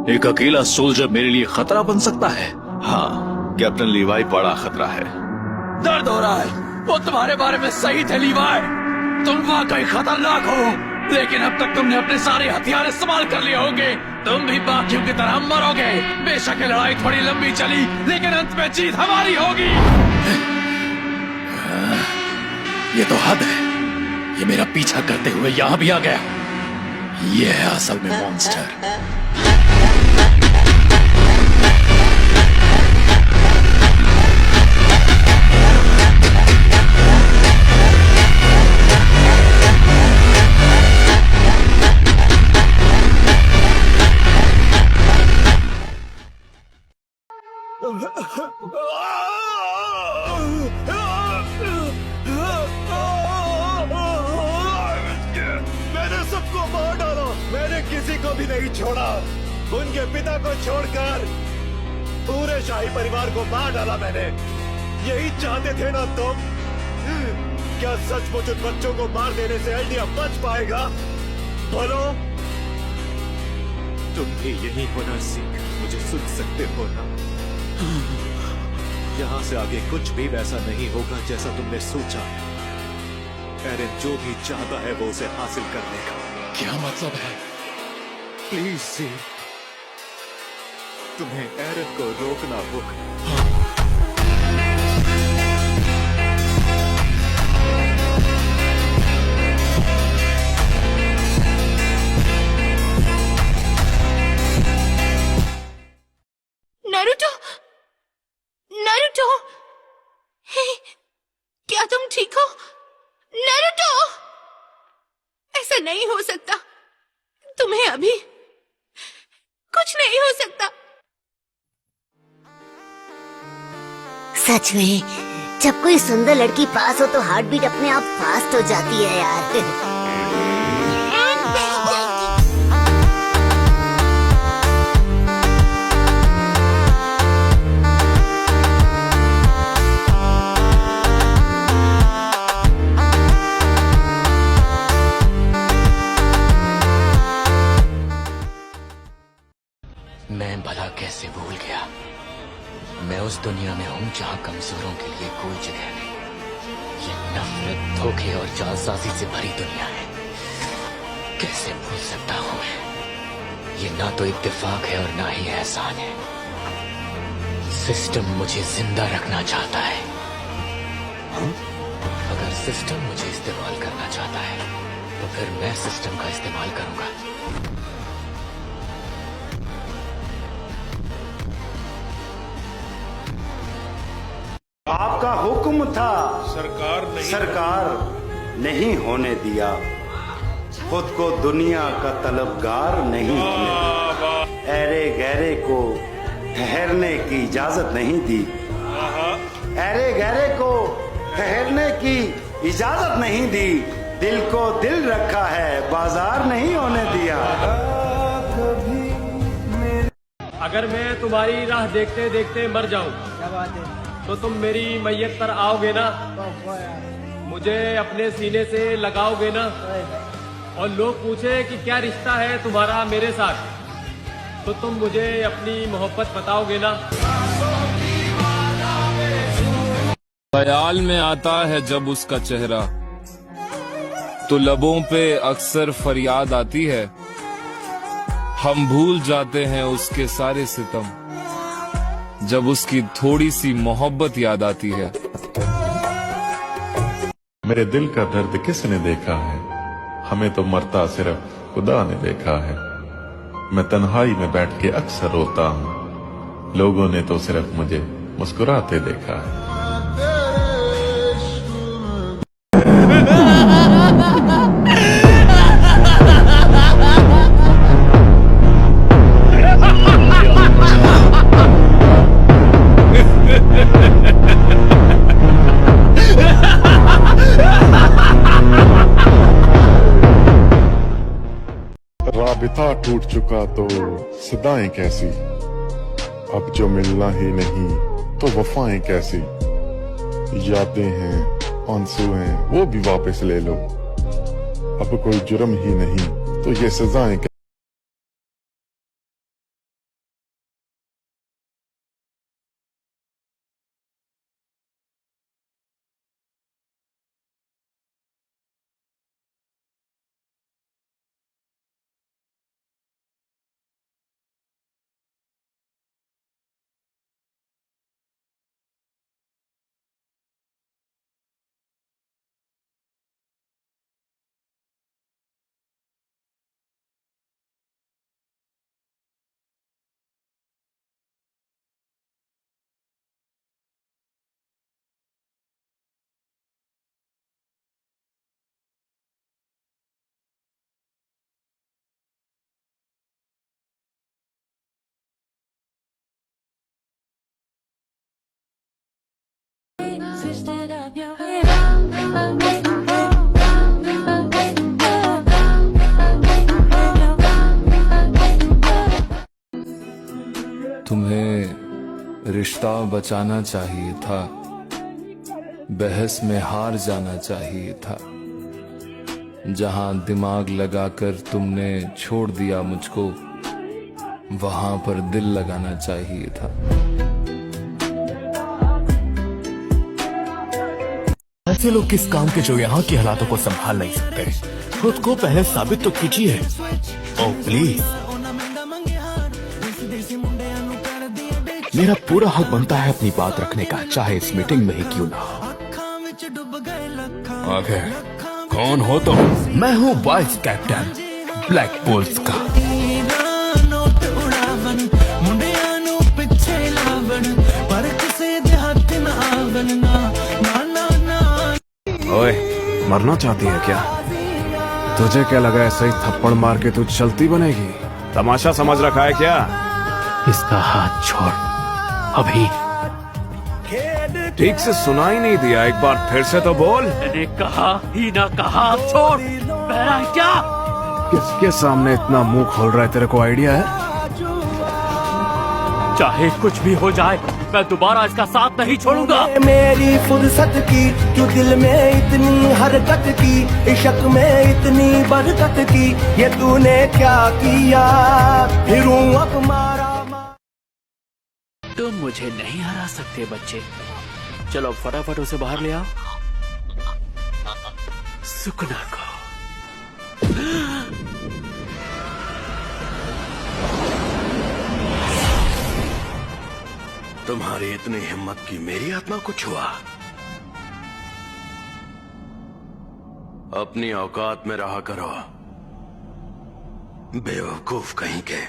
एक अकेला सोल्जर मेरे लिए खतरा बन सकता है। हाँ, कैप्टन लीवाई बड़ा खतरा है। दर्द हो रहा है। वो तुम्हारे बारे में सही थे लीवाई, तुम वाकई खतरनाक हो, लेकिन अब तक तुमने अपने सारे हथियार इस्तेमाल कर लिए होंगे। तुम भी बाकियों की तरह मरोगे। बेशक ये लड़ाई थोड़ी लंबी चली, लेकिन अंत में जीत हमारी होगी। ये तो हद है। ये मेरा पीछा करते हुए यहाँ भी आ गया। ये है असल में मॉन्स्टर। मैंने सबको मार डाला, मैंने किसी को भी नहीं छोड़ा। उनके पिता को छोड़कर पूरे शाही परिवार को मार डाला मैंने। यही चाहते थे ना तुम? क्या सचमुच उन बच्चों को मार देने से एल्डिया बच पाएगा? बोलो। तुम भी यही होना सीख मुझे सुन सकते हो ना? यहाँ से आगे कुछ भी वैसा नहीं होगा जैसा तुमने सोचा है। एरन जो भी चाहता है वो उसे हासिल कर लेगा। क्या मतलब है? प्लीज सी, तुम्हें एरन को रोकना होगा। नारुतो, नारुतो, हे, क्या तुम ठीक हो? नारुतो, ऐसा नहीं हो सकता। तुम्हें अभी कुछ नहीं हो सकता। सच में जब कोई सुंदर लड़की पास हो तो हार्ट बीट अपने आप फास्ट हो जाती है यार। मैं भला कैसे भूल गया। मैं उस दुनिया में हूँ जहाँ कमजोरों के लिए कोई जगह नहीं। ये नफरत, धोखे और जालसाजी से भरी दुनिया है। कैसे भूल सकता हूँ मैं? ये ना तो इत्तेफाक है और ना ही एहसान है। सिस्टम मुझे जिंदा रखना चाहता है। अगर सिस्टम मुझे इस्तेमाल करना चाहता है तो फिर मैं सिस्टम का इस्तेमाल करूंगा। आपका हुक्म था, सरकार नहीं होने दिया। खुद को दुनिया का तलबगार नहीं होने दिया। ऐरे गहरे को ठहरने की इजाजत नहीं दी। ऐरे गहरे को ठहरने की इजाजत नहीं दी। दिल को दिल रखा है, बाजार नहीं होने दिया। अगर मैं तुम्हारी राह देखते देखते मर जाऊं, क्या बात है, तो तुम मेरी मैयत पर आओगे ना? मुझे अपने सीने से लगाओगे ना? और लोग पूछे कि क्या रिश्ता है तुम्हारा मेरे साथ, तो तुम मुझे अपनी मोहब्बत बताओगे ना? ख्याल में आता है जब उसका चेहरा, तो लबों पे अक्सर फरियाद आती है। हम भूल जाते हैं उसके सारे सितम जब उसकी थोड़ी सी मोहब्बत याद आती है। मेरे दिल का दर्द किसने देखा है? हमें तो मरता सिर्फ खुदा ने देखा है। मैं तन्हाई में बैठ के अक्सर रोता हूँ। लोगों ने तो सिर्फ मुझे मुस्कुराते देखा है। राबिता टूट चुका तो सदाएं कैसी, अब जो मिलना ही नहीं तो वफाएं कैसी। यादें हैं, आंसू हैं, वो भी वापस ले लो। अब कोई जुर्म ही नहीं तो ये सजाएं तुम्हें रिश्ता बचाना चाहिए था, बहस में हार जाना चाहिए था। जहां दिमाग लगाकर तुमने छोड़ दिया मुझको, वहां पर दिल लगाना चाहिए था। ऐसे लोग किस काम के जो यहाँ के हालातों को संभाल नहीं सकते। खुद को पहले साबित तो कीजिए। ओह प्लीज, मेरा पूरा हक बनता है अपनी बात रखने का, चाहे इस मीटिंग में ही क्यों ना हो। आखिर कौन हो तुम? मैं हूँ वाइस कैप्टन ब्लैक बुल्स का। ओए, मरना चाहती है क्या? तुझे क्या लगा ऐसे ही थप्पड़ मार के तू चलती बनेगी? तमाशा समझ रखा है क्या? इसका हाथ छोड़ अभी। ठीक से सुना ही नहीं दिया, एक बार फिर से तो बोल। मैंने कहा ही ना कहा, छोड़। बहरा है क्या? किसके सामने इतना मुंह खोल रहा है? तेरे को आइडिया है? चाहे कुछ भी हो जाए, मैं दोबारा इसका साथ नहीं छोड़ूंगा। मेरी फुर्सत की जो दिल में इतनी हरकत की, इश्क में इतनी बरकत की, ये तूने क्या किया? फिरूं अब मारा। तुम मुझे नहीं हरा सकते बच्चे। चलो फटाफट उसे बाहर ले आओ, सुकना को। तुम्हारी इतनी हिम्मत की मेरी आत्मा को छुआ? अपनी औकात में रहा करो, बेवकूफ कहीं के।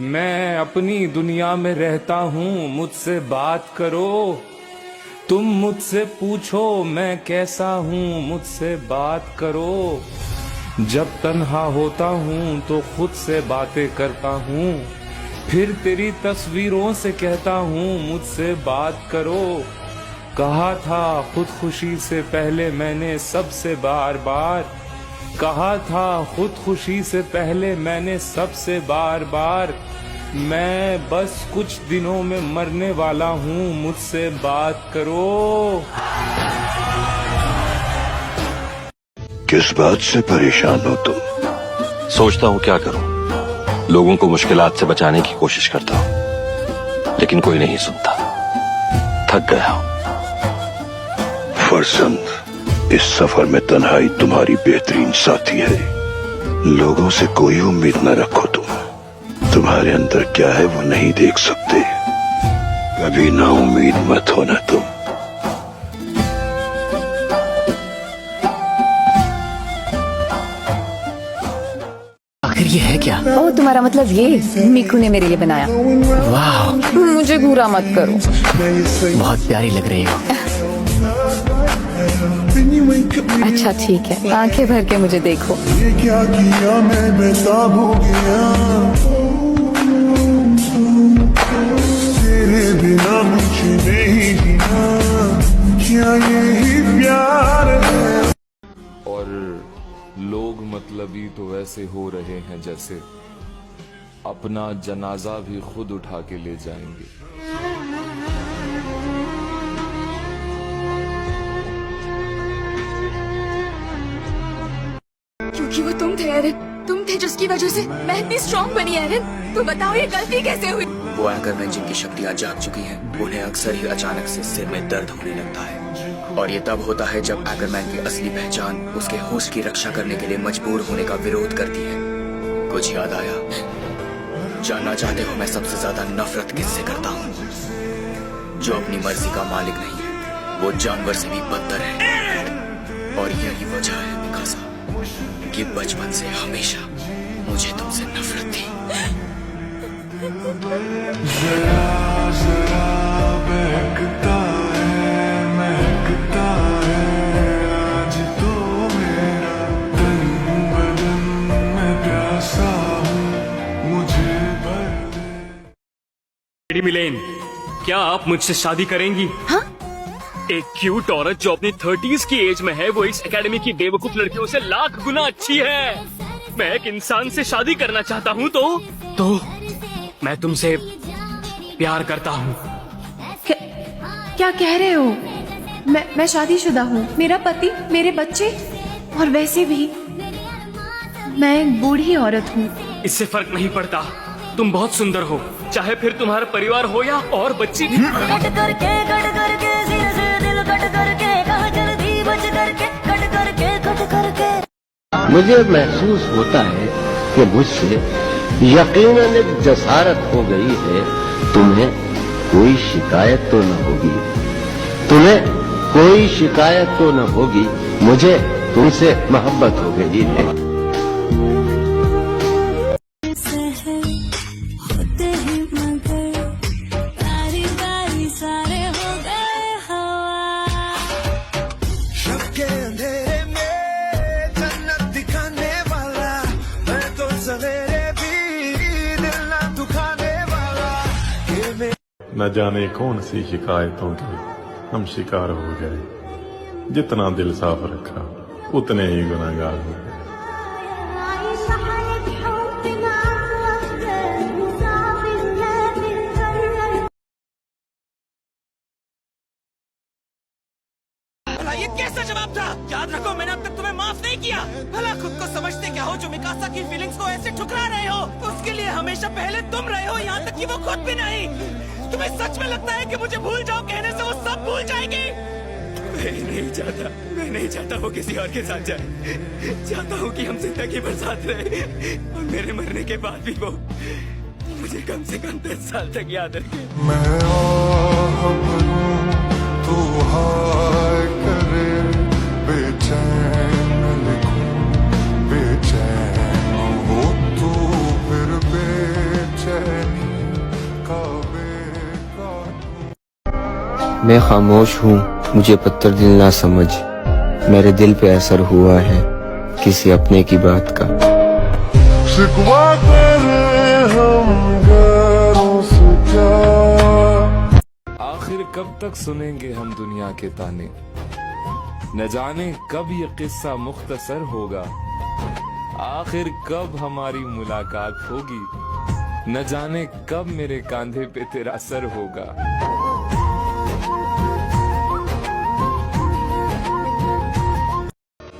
मैं अपनी दुनिया में रहता हूँ, मुझसे बात करो। तुम मुझसे पूछो मैं कैसा हूँ, मुझसे बात करो। जब तन्हा होता हूँ तो खुद से बातें करता हूँ, फिर तेरी तस्वीरों से कहता हूँ मुझसे बात करो। कहा था खुदकुशी से पहले मैंने सबसे बार बार, कहा था खुदकुशी से पहले मैंने सबसे बार बार, मैं बस कुछ दिनों में मरने वाला हूँ, मुझसे बात करो। किस बात से परेशान हो तुम? सोचता हूँ क्या करूं, लोगों को मुश्किलात से बचाने की कोशिश करता हूँ, लेकिन कोई नहीं सुनता। थक गया हूं। फरजंद, इस सफर में तन्हाई तुम्हारी बेहतरीन साथी है। लोगों से कोई उम्मीद न रखो। तुम्हारे अंदर क्या है वो नहीं देख सकते। कभी ना उम्मीद मत होना तुम। आखिर ये है क्या? ओ तुम्हारा मतलब ये मीकू ने मेरे लिए बनाया। वाह, मुझे बुरा मत करो। बहुत प्यारी लग रही हो। अच्छा ठीक है, आंखें भर के मुझे देखो। ये क्या किया मैं बेताब हो गया, तेरे बिना मुझे नहीं जीना, क्या यही प्यार है? और लोग मतलबी तो वैसे हो रहे हैं जैसे अपना जनाजा भी खुद उठा के ले जाएंगे। क्योंकि वो तुम थे एरन, तुम थे जिसकी वजह से मैं इतनी स्ट्रॉन्ग बनी एरन। तो बताओ ये गलती कैसे हुई? वो एंकरमैन जिनकी शक्तियां जाग चुकी हैं, उन्हें अक्सर ही अचानक से सिर में दर्द होने लगता है, और ये तब होता है जब एंकरमैन की असली पहचान उसके होश की रक्षा करने के लिए मजबूर होने का विरोध करती है। कुछ याद आया? जानना चाहते हो मैं सबसे ज्यादा नफरत किससे करता हूँ? जो अपनी मर्जी का मालिक नहीं है, वो जानवर से भी बदतर है। और यही वजह है मिकासा कि बचपन से हमेशा मुझे तुमसे नफरत थी। जरा जरा बहकता है, महकता है आज तो मेरा तन बदन में प्यासा लेडी मिलेन, क्या आप मुझसे शादी करेंगी? हाँ? एक क्यूट औरत जो अपनी 30s की एज में है वो इस एकेडमी की बेवकूफ लड़कियों से लाख गुना अच्छी है। मैं एक इंसान से शादी करना चाहता हूँ तो मैं तुमसे प्यार करता हूँ। क्या कह रहे हो? मैं शादीशुदा हूँ, मेरा पति, मेरे बच्चे, और वैसे भी मैं एक बूढ़ी औरत हूँ। इससे फर्क नहीं पड़ता, तुम बहुत सुंदर हो, चाहे फिर तुम्हारा परिवार हो या और बच्ची भी। कट करके सिर से दिल कट करके कहाँ जल्दी बच करके कट करके मुझे महसूस होता है कि मुझसे यकीनन एक जसारत हो गई है। तुम्हें कोई शिकायत तो न होगी, तुम्हें कोई शिकायत तो न होगी, मुझे तुमसे मोहब्बत हो गई है। न जाने कौन सी शिकायतों के हम शिकार हो गए। जितना दिल साफ रखा उतने ही गुनाहगार हो गए। ये कैसा जवाब था? याद रखो मैंने अब तक तुम्हें माफ नहीं किया। भला खुद को समझते क्या हो जो मिकासा की फीलिंग्स को ऐसे ठुकरा रहे हो? उसके लिए हमेशा पहले तुम रहे हो, यहाँ तक कि वो खुद भी नहीं। तुम्हें सच में लगता है कि मुझे भूल जाओ कहने से वो सब भूल जाएगी? मैं नहीं चाहता वो किसी और के साथ जाए। चाहता हूँ कि हम जिंदगी भर साथ रहे और मेरे मरने के बाद भी वो मुझे कम से कम 10 साल तक याद रखे। तू हाय करे बेचैन लिखूं, बेचैन हो तू फिर बेचैनी का मैं खामोश हूँ, मुझे पत्थर दिल ना समझ, मेरे दिल पे असर हुआ है किसी अपने की बात का। शिकवा करे हम गैरों से क्या, आखिर कब तक सुनेंगे हम दुनिया के ताने, न जाने कब ये किस्सा मुख्तसर होगा, आखिर कब हमारी मुलाकात होगी, न जाने कब मेरे कांधे पे तेरा सर होगा।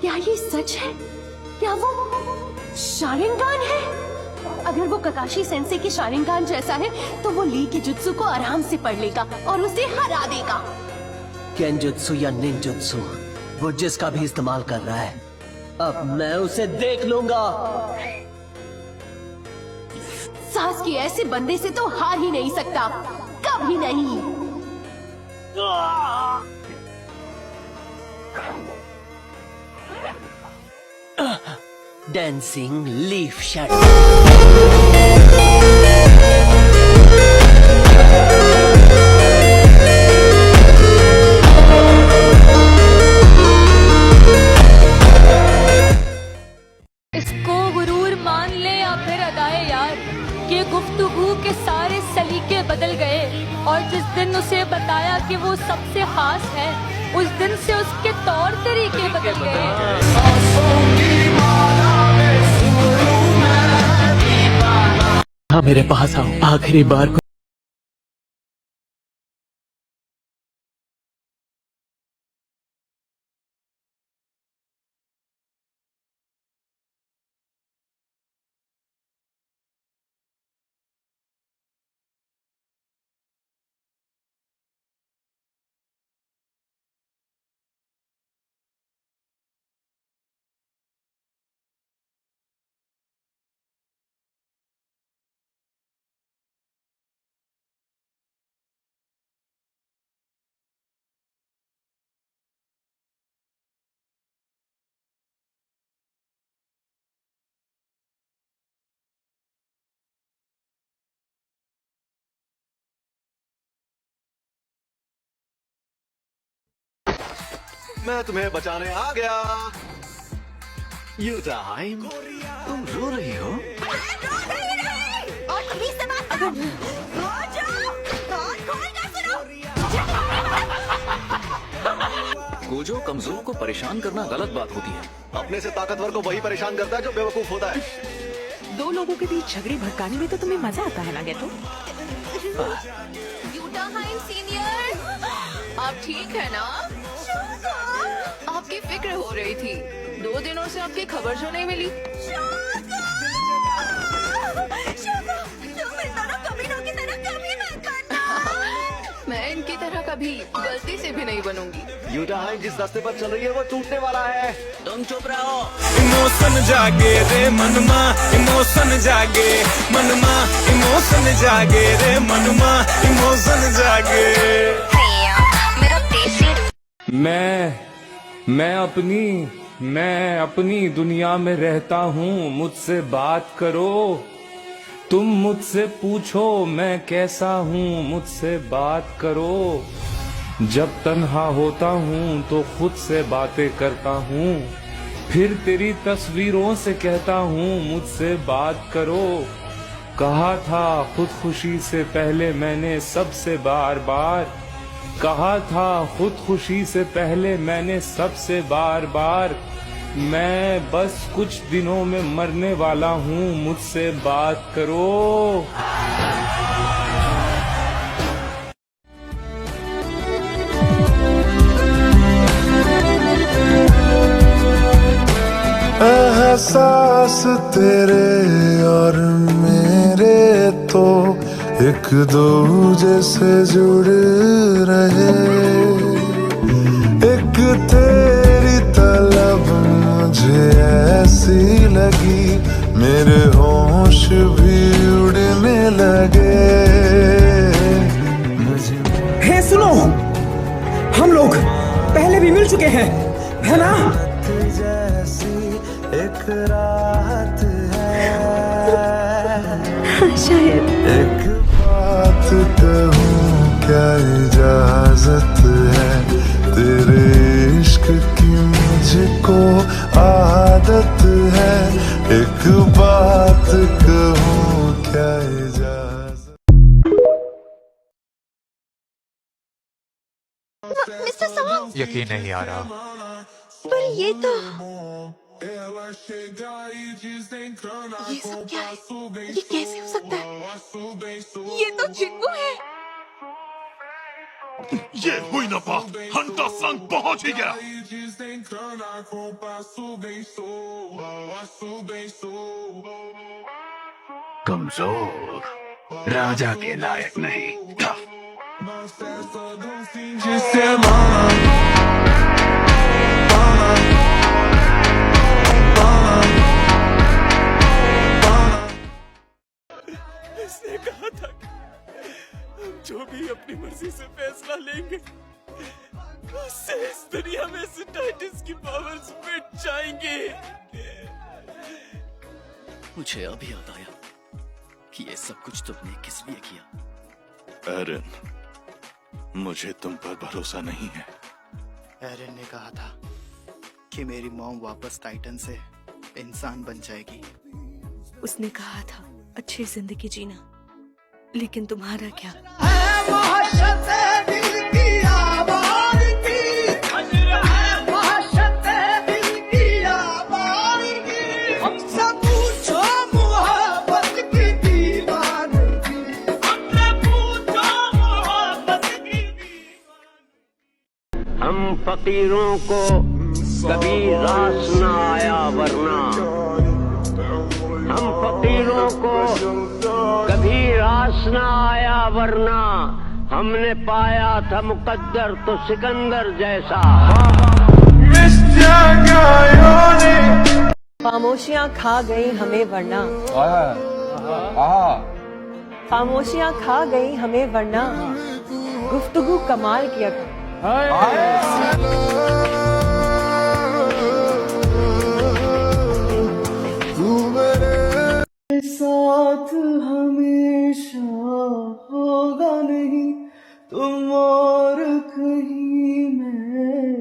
क्या ये सच है? क्या वो शारिंगान है? अगर वो ककाशी सेंसे की शारिंगान जैसा है तो वो ली की जुत्सु को आराम से पढ़ लेगा और उसे हरा देगा। केंजुत्सु या निंजुत्सु, वो जिसका भी इस्तेमाल कर रहा है, अब मैं उसे देख लूंगा। सास की ऐसे बंदे से तो हार ही नहीं सकता, कभी नहीं। Dancing leaf shadow. इसको गुरूर मान ले या फिर अदाए यार, ये गुफ्तगू के सारे सलीके बदल गए और जिस दिन उसे बताया कि वो सबसे खास है, उस दिन से उसके तौर तरीके बदल गए। हाँ, मेरे पास आओ, आखिरी बार को मैं तुम्हें बचाने आ गया। यू टाइम, तुम रो रही हो? और अभी से बात करो। गोजो, कमजोर को परेशान करना गलत बात होती है। अपने से ताकतवर को वही परेशान करता है जो बेवकूफ होता है। दो लोगों के बीच झगड़े भड़काने में तो तुम्हें मजा आता है ना गेटो? सीनियर, आप ठीक है ना? आपकी फिक्र हो रही थी, 2 दिनों से आपकी खबर जो नहीं मिली। मैं इनकी तरह कभी गलती से भी नहीं बनूंगी। यूटाहाइन जिस रास्ते पर चल रही है वो टूटने वाला है। तुम चुप रहो। इमोशन जागे रे मनमा, इमोशन जागे मनमा, इमोशन जागे रे मनमा, इमोशन जागे। मैं अपनी दुनिया में रहता हूँ, मुझसे बात करो। तुम मुझसे पूछो मैं कैसा हूँ, मुझसे बात करो। जब तन्हा होता हूँ तो खुद से बातें करता हूँ, फिर तेरी तस्वीरों से कहता हूँ मुझसे बात करो। कहा था खुदकुशी से पहले मैंने सबसे बार बार, कहा था खुदकुशी से पहले मैंने सबसे बार बार, मैं बस कुछ दिनों में मरने वाला हूँ, मुझसे बात करो। एहसास तेरे और मेरे तो एक दूजे से जुड़ रहे, एक तेरी तलब मुझे ऐसी लगी, मेरे होश भी उड़ने लगे। हे सुनो, हम लोग पहले भी मिल चुके हैं, है ना? एक राहत है, शायद एक बात कहूँ क्या इजाजत है, तेरे इश्क की मुझको आदत है, एक बात कहूँ क्या इजाजत। मिस्टर सॉन्ग, यकीन नहीं आ रहा। पर ये तो ये सब क्या है? ये कैसे हो सकता है? ये तो चिंगू है। ये हुई ना पा, हंटर संग पहुंच ही गया। कमजोर, राजा के लायक नहीं। इसने कहा था कि हम जो भी अपनी मर्जी से फैसला लेंगे उससे इस दुनिया में सिंथेटिक्स की पावर्स मिट जाएंगी। मुझे अभी याद आया कि ये सब कुछ तुमने किस लिए किया। एरन, मुझे तुम पर भरोसा नहीं है। एरन ने कहा था कि मेरी मॉम वापस टाइटन से इंसान बन जाएगी। उसने कहा था अच्छी जिंदगी जीना, लेकिन तुम्हारा क्या? हम फकीरों को कभी रास न आया वरना, हम फकीरों को कभी रास न आया वरना, हमने पाया था मुकद्दर तो सिकंदर जैसा। खामोशियाँ खा गई हमें वरना, खामोशियाँ खा गई हमें वरना, गुफ्तगू कमाल किया था। साथ हमेशा होगा नहीं, तुम और कहीं मैं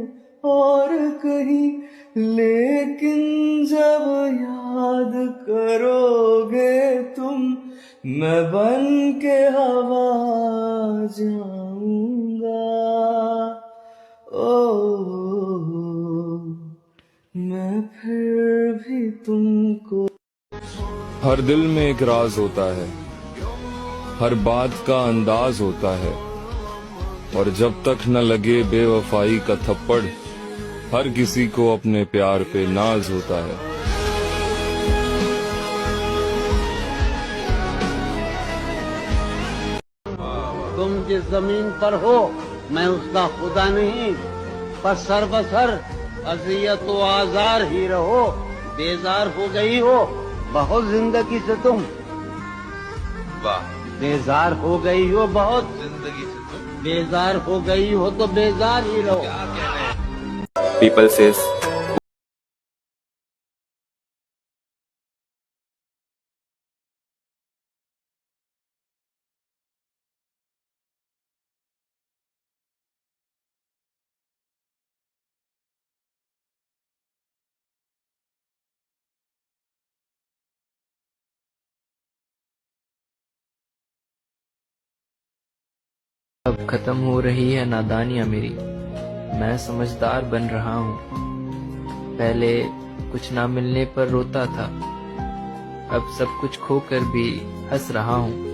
और कहीं, लेकिन जब याद करोगे तुम, मैं बन के हवा जाऊंगा। हर दिल में एक राज होता है, हर बात का अंदाज होता है, और जब तक न लगे बेवफाई का थप्पड़, हर किसी को अपने प्यार पे नाज होता है। तुम जिस जमीन पर हो मैं उसका खुदा नहीं, पर सरबसर अजियत व आजार ही रहो। बेजार हो गई हो बहुत जिंदगी से तुम, बेजार हो गई हो बहुत जिंदगी से तुम, बेजार हो गई हो तो बेजार ही रहो। People says अब खत्म हो रही है नादानियाँ मेरी, मैं समझदार बन रहा हूँ। पहले कुछ ना मिलने पर रोता था, अब सब कुछ खोकर भी हंस रहा हूँ।